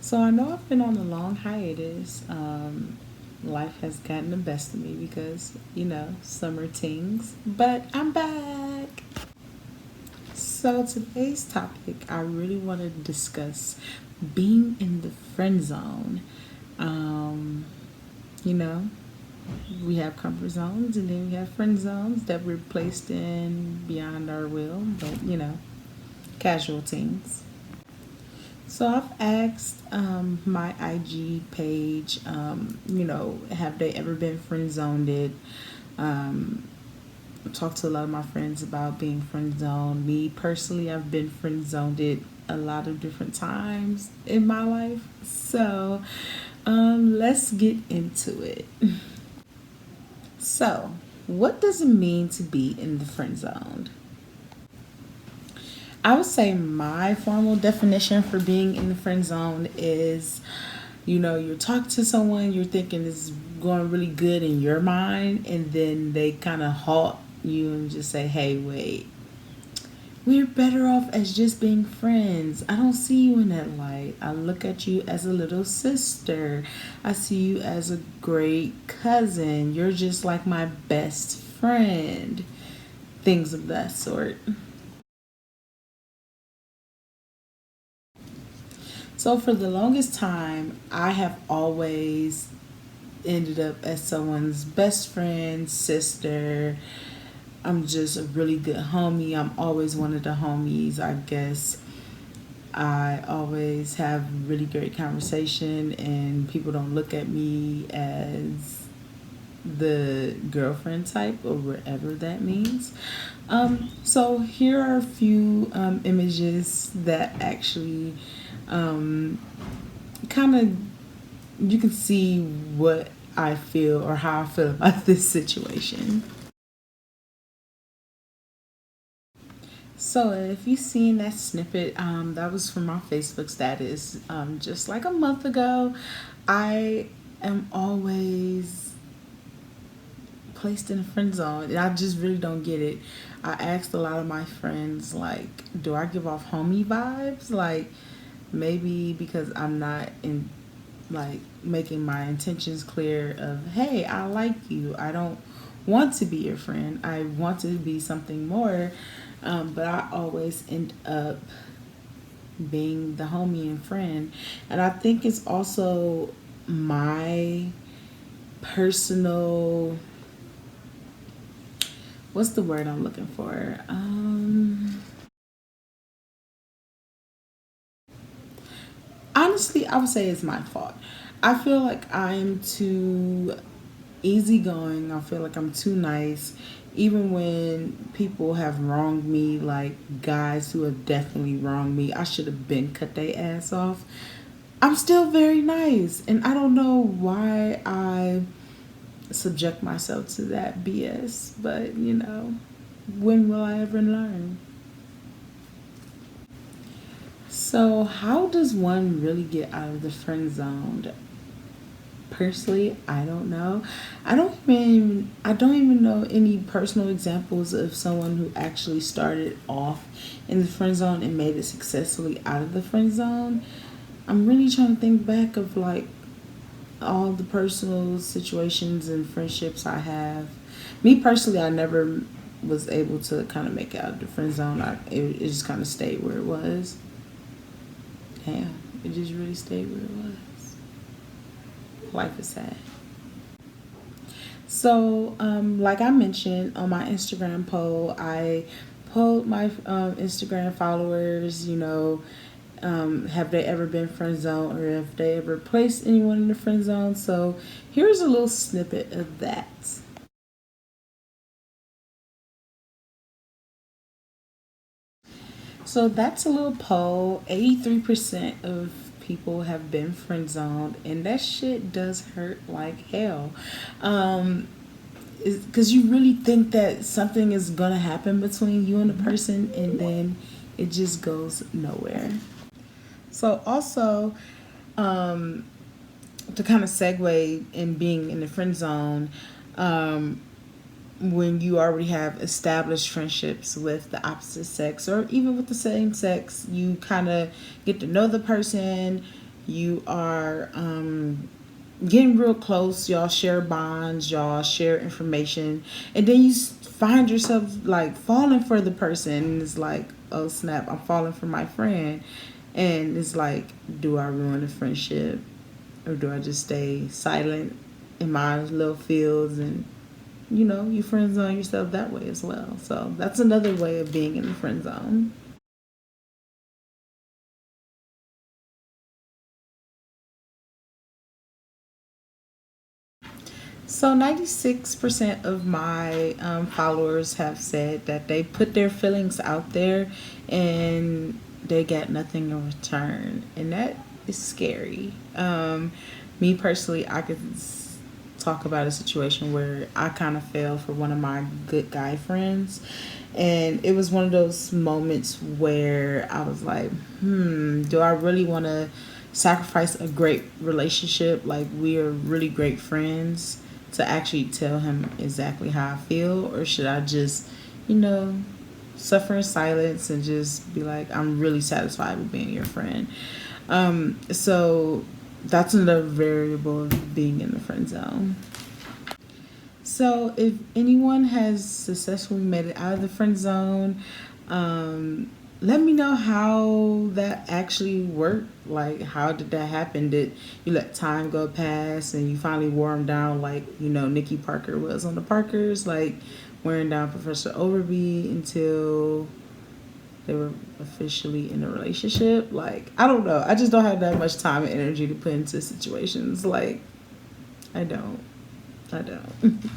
So I know I've been on a long hiatus. Life has gotten the best of me because, summer things, but I'm back. So today's topic, I really want to discuss being in the friend zone. Um, you know, we have comfort zones and then we have friend zones that we're placed in beyond our will, but, casual things. So I've asked my IG page, have they ever been friend zoned? Um, talked to a lot of my friends about being friend zoned. Me personally, I've been friend zoned a lot of different times in my life. So let's get into it. So, what does it mean to be in the friend zone? I would say my formal definition for being in the friend zone is, you're talking to someone you're thinking is going really good in your mind, and then they kind of halt you and just say, hey, wait, we're better off as just being friends. I don't see you in that light. I look at you as a little sister. I see you as a great cousin. You're just like my best friend. Things of that sort. So for the longest time, I have always ended up as someone's best friend, sister. I'm just a really good homie. I'm always one of the homies, I guess. I always have really great conversation, and people don't look at me as the girlfriend type or whatever that means. So here are a few images that actually kind of you can see what I feel or how I feel about this situation. So if you've seen that snippet, that was from my Facebook status just like a month ago. I am always placed in a friend zone, and I just really don't get it. I asked a lot of my friends, like, do I give off homie vibes? Like, maybe because I'm not in, like, making my intentions clear of, hey, I like you. I don't want to be your friend. I want to be something more. But I always end up being the homie and friend. And I think it's also my personal, what's the word I'm looking for? Honestly, I would say it's my fault. I feel like I'm too easygoing. I feel like I'm too nice. Even when people have wronged me, like guys who have definitely wronged me, I should have been cut their ass off. I'm still very nice. And I don't know why I subject myself to that BS. But, when will I ever learn? So, how does one really get out of the friend zone? Personally, I don't know. I don't even know any personal examples of someone who actually started off in the friend zone and made it successfully out of the friend zone. I'm really trying to think back of like all the personal situations and friendships I have. Me personally, I never was able to kind of make it out of the friend zone. It just kind of stayed where it was. Yeah, it just really stayed where it was. Life is sad. So, like I mentioned on my Instagram poll, I polled my Instagram followers, have they ever been friend zone or have they ever placed anyone in the friend zone? So, here's a little snippet of that. So, that's a little poll. 83% of people have been friend zoned, and that shit does hurt like hell. Um, because you really think that something is gonna happen between you and the person, and then it just goes nowhere. So also, um, to kind of segue in being in the friend zone, um, when you already have established friendships with the opposite sex or even with the same sex, you kind of get to know the person. you are getting real close, y'all share bonds, y'all share information, and then you find yourself like falling for the person, and it's like, oh snap, I'm falling for my friend. And it's like, do I ruin the friendship, or do I just stay silent in my little fields? And you friend zone yourself that way as well. So that's another way of being in the friend zone. So 96% of my followers have said that they put their feelings out there and they get nothing in return, and that is scary. Me personally, I could talk about a situation where I kind of fell for one of my good guy friends, and it was one of those moments where I was like, do I really want to sacrifice a great relationship, like we are really great friends, to actually tell him exactly how I feel? Or should I just, you know, suffer in silence and just be like, I'm really satisfied with being your friend? So that's another variable of being in the friend zone. So if anyone has successfully made it out of the friend zone, let me know how that actually worked. Like, how did that happen? Did you let time go past and you finally wore them down, like Nikki Parker was on the Parkers, like wearing down Professor Overby until they were officially in a relationship? Like, I don't know. I just don't have that much time and energy to put into situations. Like, I don't. I don't.